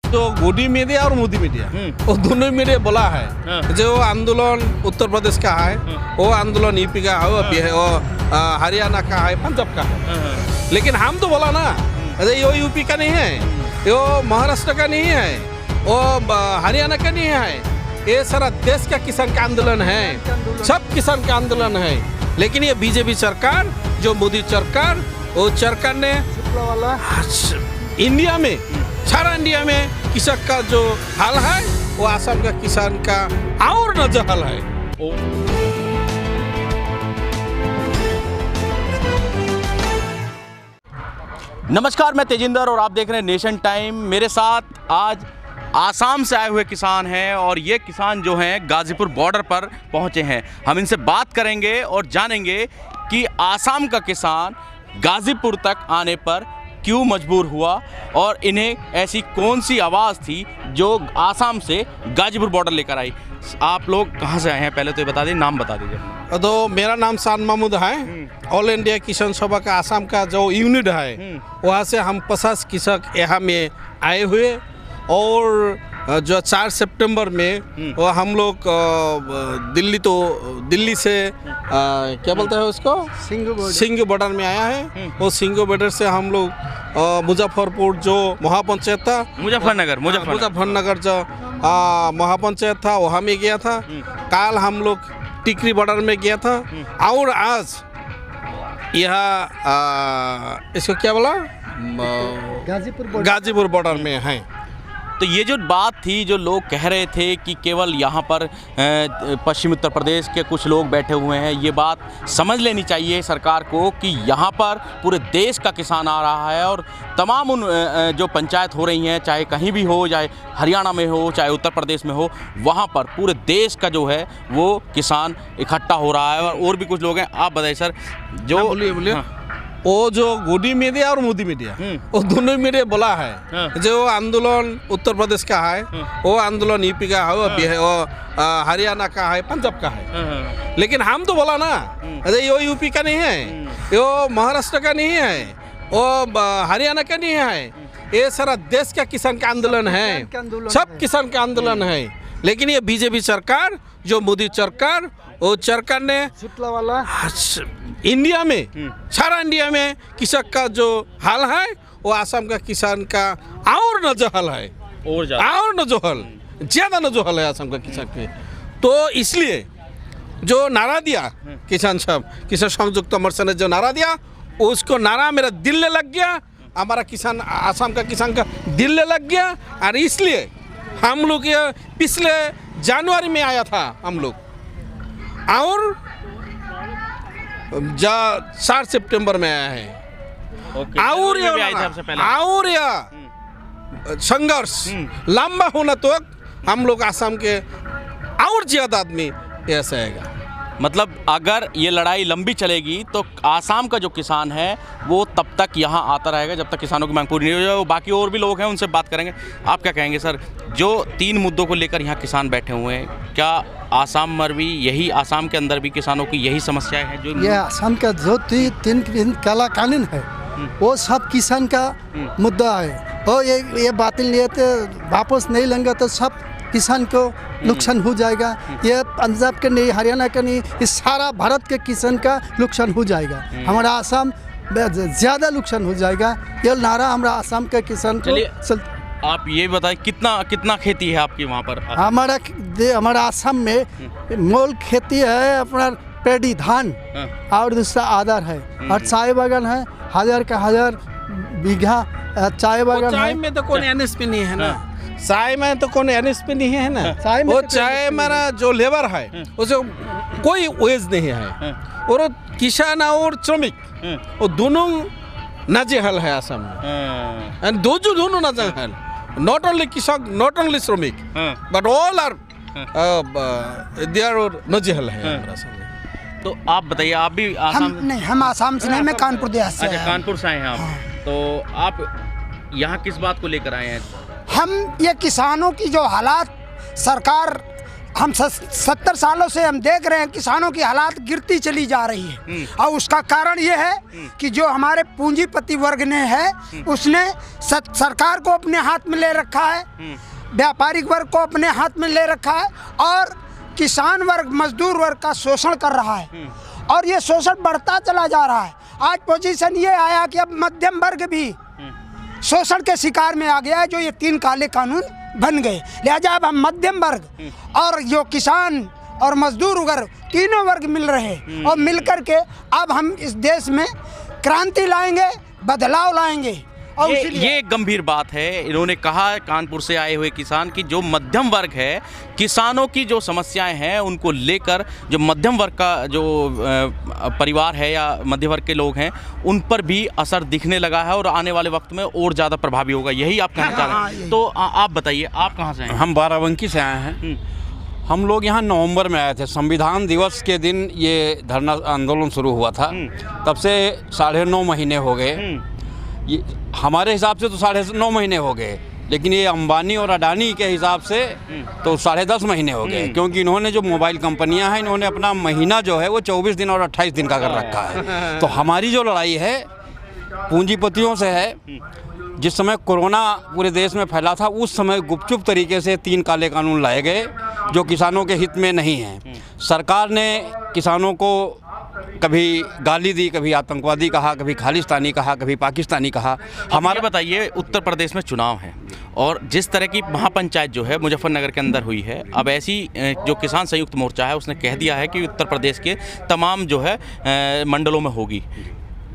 जो गोदी मीडिया और मोदी मीडिया वो दोनों मीडिया बोला है जो आंदोलन उत्तर प्रदेश का है, वो आंदोलन यूपी का है, वो हरियाणा का है, पंजाब का है। लेकिन हम तो बोला ना, अरे यो यूपी का नहीं है, यो महाराष्ट्र का नहीं है, वो हरियाणा का नहीं है, ये सारा देश का किसान का आंदोलन है, सब किसान का आंदोलन है। लेकिन ये बीजेपी सरकार, जो मोदी सरकार, वो सरकार ने इंडिया में, सारा इंडिया में किसान का जो हाल है वो आसाम का किसान का और न हाल है। नमस्कार, मैं तेजिंदर और आप देख रहे हैं नेशन टाइम। मेरे साथ आज आसाम से आए हुए किसान हैं और ये किसान जो हैं गाजीपुर बॉर्डर पर पहुंचे हैं। हम इनसे बात करेंगे और जानेंगे कि आसाम का किसान गाजीपुर तक आने पर क्यों मजबूर हुआ और इन्हें ऐसी कौन सी आवाज़ थी जो आसाम से गाजीपुर बॉर्डर लेकर आई। आप लोग कहाँ से आए हैं, पहले तो ये बता दीजिए, नाम बता दीजिए। तो मेरा नाम शान महमूद है। ऑल इंडिया किसान सभा का आसाम का जो यूनिट है वहाँ से हम 50 किसान यहाँ में आए हुए और जो 4 सितंबर में वो हम लोग दिल्ली से क्या बोलते हैं उसको, सिंघू बॉर्डर में आया है। वो सिंघू बॉर्डर से हम लोग मुजफ्फरपुर जो महापंचायत था, मुजफ्फरनगर जो महापंचायत था वहाँ में गया था। कल हम लोग टिकरी बॉर्डर में गया था और आज यहाँ इसको क्या बोला, गाजीपुर बॉर्डर में है। तो ये जो बात थी, जो लोग कह रहे थे कि केवल यहाँ पर पश्चिम उत्तर प्रदेश के कुछ लोग बैठे हुए हैं, ये बात समझ लेनी चाहिए सरकार को कि यहाँ पर पूरे देश का किसान आ रहा है और तमाम उन जो पंचायत हो रही हैं, चाहे कहीं भी हो, चाहे हरियाणा में हो, चाहे उत्तर प्रदेश में हो, वहाँ पर पूरे देश का जो है वो किसान इकट्ठा हो रहा है। और भी कुछ लोग हैं, आप बताइए सर। जो बोलिए हाँ। वो जो गोदी मीडिया और मोदी मीडिया वो दोनों मीडिया बोला है जो आंदोलन उत्तर प्रदेश का है, वो आंदोलन यूपी का है, वो हरियाणा का है, पंजाब का है। लेकिन हम तो बोला ना, अरे यो यूपी का नहीं है, यो महाराष्ट्र का नहीं है, वो हरियाणा का नहीं है, ये सारा देश का किसान का आंदोलन है, सब किसान का आंदोलन है। लेकिन ये बीजेपी सरकार, जो मोदी सरकार, वो सरकार ने इंडिया में, सारा इंडिया में किसान का जो हाल है वो आसाम का किसान का और नजहल है, और नजहल, ज्यादा नजहल है आसाम का किसान के। तो इसलिए जो नारा दिया किसान संयुक्त मोर्चा ने जो नारा दिया, उसको नारा मेरा दिल में लग गया, हमारा किसान, आसाम का किसान का दिल में लग गया। और इसलिए हम लोग ये पिछले जनवरी में आया था हम लोग, और 4 सितंबर में आया है। और यह संघर्ष लंबा होना तो हम लोग आसाम के और ज्यादा आदमी ऐसा आएगा। मतलब अगर ये लड़ाई लंबी चलेगी तो आसाम का जो किसान है वो तब तक यहाँ आता रहेगा जब तक किसानों की मांग पूरी नहीं हो जाए। बाकी और भी लोग हैं, उनसे बात करेंगे। आप क्या कहेंगे सर, जो 3 मुद्दों को लेकर यहाँ किसान बैठे हुए हैं, क्या आसाम में भी यही, आसाम के अंदर भी किसानों की यही समस्याएं हैं? जो ये आसाम का जो 3 काला कानून है वो सब किसान का मुद्दा है। और ये बातिल नहीं तो वापस नहीं लेंगे तो सब किसान को नुकसान हो जाएगा। ये पंजाब के नहीं, हरियाणा का नहीं, इस सारा भारत के किसान का नुकसान हो जाएगा। हमारा आसाम ज़्यादा नुकसान हो जाएगा। ये नारा हमारा आसाम के किसान को। आप ये बताएं, कितना खेती है आपकी वहाँ पर? हमारा आसाम में मूल खेती है अपना पेड़ी धान और दूसरा आदर है और चाय बागान है, 1000 का 1000 बीघा चाय बागान है। चाय में तो कोई एनएसपी नहीं है ना, चाय में तो कोई एनएसपी नहीं है ना, वो चाय हमारा जो लेबर है उसे कोई वेज नहीं है। और किसान और श्रमिक वो दोनों नाजेहल है आसाम में, एंड दोनों नाजेहल, नॉट ओनली किसान, नॉट ओनली श्रमिक, but all are they are नाजेहल है आसाम में। तो आप बताइए, आप भी आसाम? नहीं, हम आसाम से नहीं, मैं कानपुर देहात से। अच्छा, कानपुर से आए हैं आप। तो आप यहाँ किस बात को लेकर आए हैं? हम ये किसानों की जो हालात सरकार हम 70 सालों से हम देख रहे हैं किसानों की हालात गिरती चली जा रही है। और उसका कारण ये है कि जो हमारे पूंजीपति वर्ग ने है उसने सरकार को अपने हाथ में ले रखा है, व्यापारिक वर्ग को अपने हाथ में ले रखा है और किसान वर्ग मजदूर वर्ग का शोषण कर रहा है और ये शोषण बढ़ता चला जा रहा है। आज पोजीशन ये आया कि अब मध्यम वर्ग भी शोषण के शिकार में आ गया है, जो ये 3 काले कानून बन गए। लिहाजा अब हम मध्यम वर्ग और जो किसान और मजदूर वर्ग तीनों वर्ग मिल रहे हैं और मिलकर के अब हम इस देश में क्रांति लाएंगे, बदलाव लाएंगे। और ये एक गंभीर बात है। इन्होंने कहा कानपुर से आए हुए किसान की जो मध्यम वर्ग है, किसानों की जो समस्याएं हैं उनको लेकर जो मध्यम वर्ग का जो परिवार है या मध्य वर्ग के लोग हैं उन पर भी असर दिखने लगा है और आने वाले वक्त में और ज़्यादा प्रभावी होगा। यही आप कहना चाह रहे हैं? तो आप बताइए, आप कहाँ से हैं? हम बाराबंकी से आए हैं। हम लोग यहाँ नवंबर में आए थे। संविधान दिवस के दिन ये धरना आंदोलन शुरू हुआ था। तब से 9.5 महीने हो गए। ये हमारे हिसाब से तो 9.5 महीने हो गए, लेकिन ये अंबानी और अडानी के हिसाब से तो 10.5 महीने हो गए, क्योंकि इन्होंने जो मोबाइल कंपनियां हैं इन्होंने अपना महीना जो है वो 24 दिन और 28 दिन का कर रखा है। तो हमारी जो लड़ाई है पूंजीपतियों से है। जिस समय कोरोना पूरे देश में फैला था उस समय गुपचुप तरीके से 3 काले कानून लाए गए जो किसानों के हित में नहीं हैं। सरकार ने किसानों को कभी गाली दी, कभी आतंकवादी कहा, कभी खालिस्तानी कहा, कभी पाकिस्तानी कहा। हमारे बताइए, उत्तर प्रदेश में चुनाव है और जिस तरह की महापंचायत जो है मुजफ्फरनगर के अंदर हुई है, अब ऐसी जो किसान संयुक्त मोर्चा है उसने कह दिया है कि उत्तर प्रदेश के तमाम जो है मंडलों में होगी।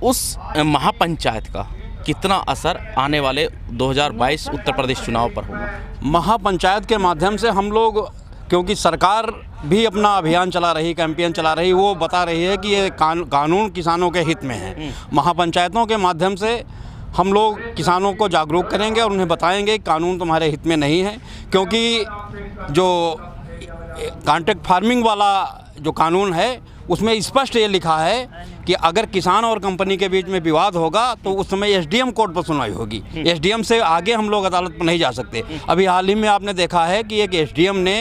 उस महापंचायत का कितना असर आने वाले 2022 उत्तर प्रदेश चुनाव पर होगा? महापंचायत के माध्यम से हम लोग, क्योंकि सरकार भी अपना अभियान चला रही, कैंपेन चला रही, वो बता रही है कि ये कानून किसानों के हित में है। महापंचायतों के माध्यम से हम लोग किसानों को जागरूक करेंगे और उन्हें बताएंगे कानून तुम्हारे हित में नहीं है, क्योंकि जो कॉन्ट्रैक्ट फार्मिंग वाला जो कानून है उसमें स्पष्ट ये लिखा है कि अगर किसान और कंपनी के बीच में विवाद होगा तो उस समय एसडीएम कोर्ट पर सुनवाई होगी। एसडीएम से आगे हम लोग अदालत पर नहीं जा सकते। अभी हाल ही में आपने देखा है कि एक एसडीएम ने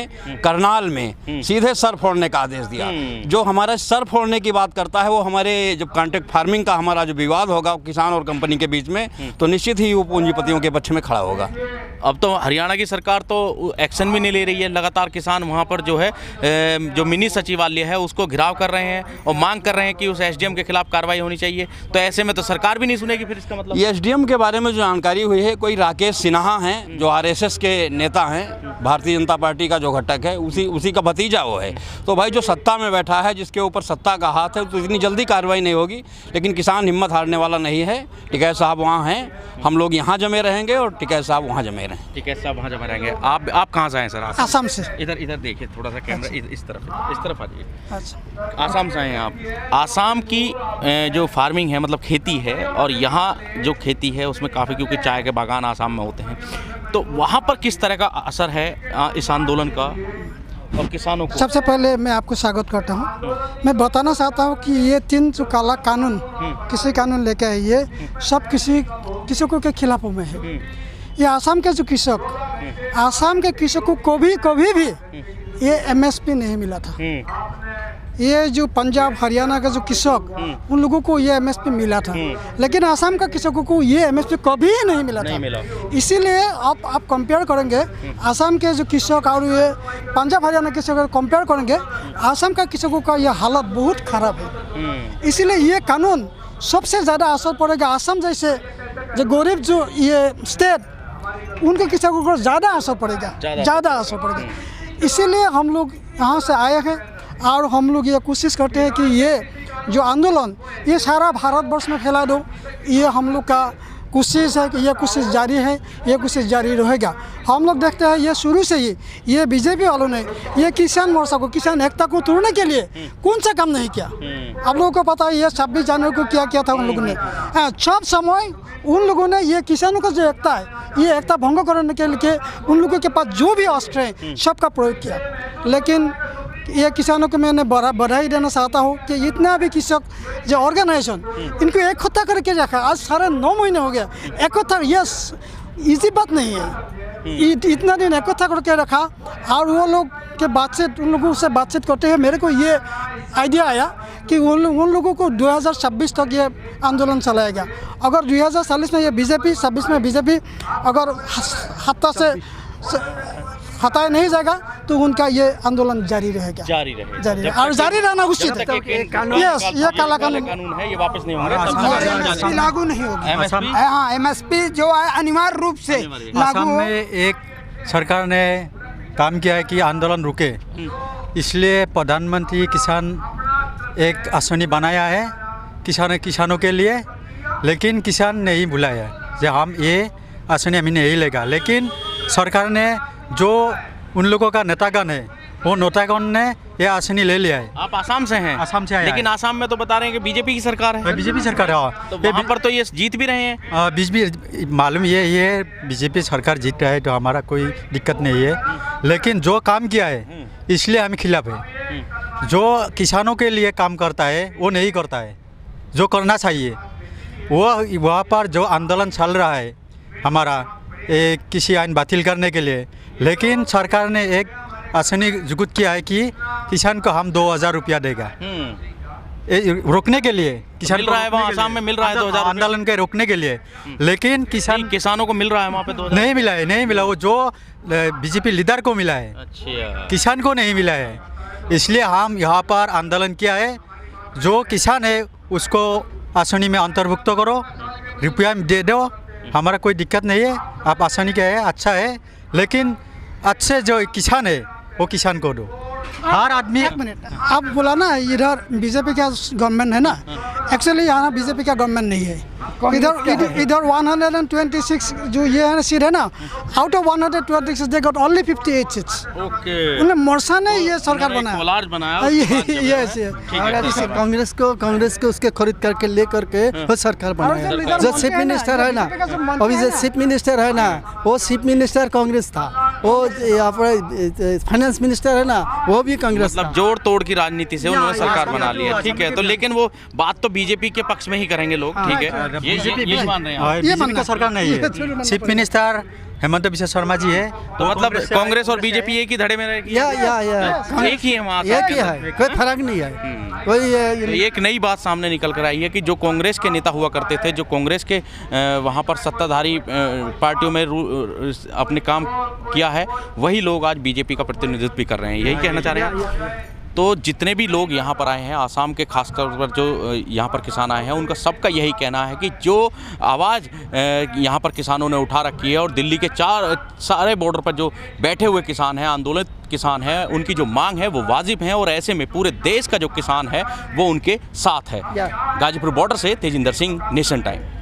करनाल में सीधे सर फोड़ने का आदेश दिया। जो हमारा सर फोड़ने की बात करता है वो हमारे जब कॉन्ट्रैक्ट फार्मिंग का हमारा जो विवाद होगा किसान और कंपनी के बीच में, तो निश्चित ही वो पूंजीपतियों के पक्ष में खड़ा होगा। अब तो हरियाणा की सरकार तो एक्शन भी नहीं ले रही है। लगातार किसान वहाँ पर जो है जो मिनी सचिवालय है उसको घिराव कर रहे हैं और मांग कर रहे हैं कि उस एसडीएम के खिलाफ कार्रवाई होनी चाहिए। तो ऐसे में तो सरकार भी नहीं सुनेगी फिर इसका मतलब। ये एसडीएम के बारे में जो जानकारी हुई है, कोई राकेश सिन्हा हैं जो आरएसएस के नेता हैं, भारतीय जनता पार्टी का जो घटक है उसी का भतीजा वो है। तो भाई जो सत्ता में बैठा है, जिसके ऊपर सत्ता का हाथ है, तो इतनी जल्दी कार्रवाई नहीं होगी। लेकिन किसान हिम्मत हारने वाला नहीं है। टिकैत साहब वहाँ हैं, हम लोग यहाँ जमे रहेंगे और टिकैत साहब वहाँ जमे रहें। टिकैत साहब वहाँ जमे रहेंगे। आप कहाँ से आए सर? आसाम से। इधर देखिए थोड़ा सा कैमरा इस तरफ आ जाइए। आसाम से आए आप। आसाम की जो फार्मिंग है, मतलब खेती है, और यहाँ जो खेती है उसमें काफ़ी, क्योंकि चाय के बागान आसाम में होते हैं, तो वहाँ पर किस तरह का असर है इस आंदोलन का और किसानों को? सबसे पहले मैं आपको स्वागत करता हूँ। मैं बताना चाहता हूँ कि ये 3 जो काला कानून किसी कानून लेके आए, ये सब कृषकों के खिलाफ में है। ये आसाम के जो कृषक, आसाम के कृषकों को कभी भी ये एमएसपी नहीं मिला था। ये जो पंजाब हरियाणा का जो कृषक, उन लोगों को ये एमएसपी मिला था, लेकिन आसाम का कृषकों को ये एमएसपी कभी नहीं मिला था। इसीलिए आप कंपेयर करेंगे आसाम के जो कृषक और ये पंजाब हरियाणा के कृषक कंपेयर करेंगे, आसाम का कृषकों का ये हालत बहुत खराब है। इसीलिए ये कानून सबसे ज़्यादा असर पड़ेगा आसाम जैसे जो गरीब जो ये स्टेट, उनके कृषकों को ज़्यादा असर पड़ेगा, ज़्यादा असर पड़ेगा। इसीलिए हम लोग यहाँ से आए हैं और हम लोग ये कोशिश करते हैं कि ये जो आंदोलन ये सारा भारतवर्ष में फैला दो। ये हम लोग का कोशिश है कि ये कोशिश जारी है, ये कोशिश जारी रहेगा। हम लोग देखते हैं ये शुरू से ही ये बीजेपी वालों ने ये किसान मोर्चा को, किसान एकता को तोड़ने के लिए कौन सा काम नहीं किया। आप लोगों को पता है ये 26 जनवरी को क्या किया था उन लोगों ने। सब समय उन लोगों ने ये किसानों का जो एकता है, ये एकता भंग करने के लिए उन लोगों के पास जो भी अस्त्र है सबका प्रयोग किया। लेकिन ये किसानों को मैंने बधाई देना चाहता हूँ कि इतना भी कृषक जो ऑर्गेनाइजेशन, इनको इकट्ठा करके रखा। आज 9.5 महीने हो गया इकट्ठा। ये इजी बात नहीं है, इतना दिन इकट्ठा करके रखा और वो लोग के बातचीत उन लोगों से बातचीत करते हुए मेरे को ये आइडिया आया कि उन लोगों को 2026 तक ये आंदोलन चलाएगा। अगर 2040 में ये बीजेपी 26 में बीजेपी अगर हत्या से हटाया नहीं जाएगा तो उनका ये आंदोलन जारी रहेगा। जारी रहेगा और जारी रहना उचित है। यस, ये काला कानून है, ये वापस नहीं होंगे, MSP लागू नहीं होगी। MSP? हाँ, MSP जो है अनिवार्य रूप से लागू असम हो। में एक सरकार ने काम किया है कि आंदोलन रुके, इसलिए प्रधानमंत्री किसान एक आसनी बनाया है किसानों के लिए, लेकिन किसान नहीं बुलाया जो हम ये आसनी हमें नहीं लेगा। लेकिन सरकार ने जो उन लोगों का नेतागण है वो नेतागण ने ये आसनी ले लिया है। आप आसाम से हैं? आसाम से आया लेकिन है। आसाम में तो बता रहे हैं कि बीजेपी की सरकार है। बीजेपी सरकार है, तो वहाँ पर तो ये जीत भी रहे हैं। बीच मालूम ये बीजेपी सरकार जीत रहा है तो हमारा कोई दिक्कत नहीं है, लेकिन जो काम किया है इसलिए हम खिलाफ है। जो किसानों के लिए काम करता है वो नहीं करता है, जो करना चाहिए वो वहाँ पर जो आंदोलन चल रहा है हमारा किसी आइन बातिल करने के लिए, लेकिन सरकार ने एक आसनी जुगुत किया है कि किसान को हम 2000 रुपया देगा रोकने के लिए। किसान मिल रहा है वहाँ आसाम में, मिल रहा है 2000 आंदोलन के रोकने के लिए, लेकिन किसानों को मिल रहा है वहाँ पे 2000? नहीं मिला है, नहीं मिला। वो जो बीजेपी लीडर को मिला है, अच्छा, किसान को नहीं मिला है। इसलिए हम यहाँ पर आंदोलन किया है, जो किसान है उसको आसनी में अंतर्भुक्त करो, रुपया दे दो, हमारा कोई दिक्कत नहीं है। आप आसानी का है, अच्छा है, लेकिन अच्छे जो किसान है वो किसान को दो। हर आदमी एक मिनट, आप बोला ना इधर बीजेपी का गवर्नमेंट है ना, एक्चुअली यहाँ बीजेपी का गवर्नमेंट नहीं है। इधर 126 जो ये है सीट है ना, out of 126 they got only 58 seats. Okay, उन्हें मोर्चा ने ये सरकार बनाया। कोलाज बनाया। यस, कांग्रेस को उसके खरीद करके ले करके वो सरकार बनाया। जो चीफ मिनिस्टर है ना, अभी जो चीफ मिनिस्टर है ना, वो चीफ मिनिस्टर कांग्रेस था। वो फाइनेंस मिनिस्टर है ना, वो भी कांग्रेस मतलब जोड़ तोड़ की राजनीति से उन्होंने सरकार बना लिया। ठीक है, तो लेकिन वो बात तो बीजेपी के पक्ष में ही करेंगे लोग। ठीक है, ये मान रहे हैं आप? बीजेपी का सरकार नहीं है। चीफ मिनिस्टर हेमंत बिस्वा शर्मा जी है। तो मतलब कांग्रेस और बीजेपी एक ही धड़े में रहेगी? एक ही है वहाँ, एक ही है, कोई फर्क नहीं है। कोई तो एक नई बात सामने निकल कर आई है कि जो कांग्रेस के नेता हुआ करते थे, जो कांग्रेस के वहाँ पर सत्ताधारी पार्टियों में अपने काम किया है, वही लोग आज बीजेपी का प्रतिनिधित्व भी कर रहे हैं। यही कहना चाह रहे हैं? तो जितने भी लोग यहाँ पर आए हैं, आसाम के खासतौर पर जो यहाँ पर किसान आए हैं, उनका सबका यही कहना है कि जो आवाज़ यहाँ पर किसानों ने उठा रखी है और दिल्ली के सारे बॉर्डर पर जो बैठे हुए किसान हैं, आंदोलित किसान हैं, उनकी जो मांग है वो वाजिब है, और ऐसे में पूरे देश का जो किसान है वो उनके साथ है। गाजीपुर बॉर्डर से तेजिंदर सिंह, नेशन टाइम।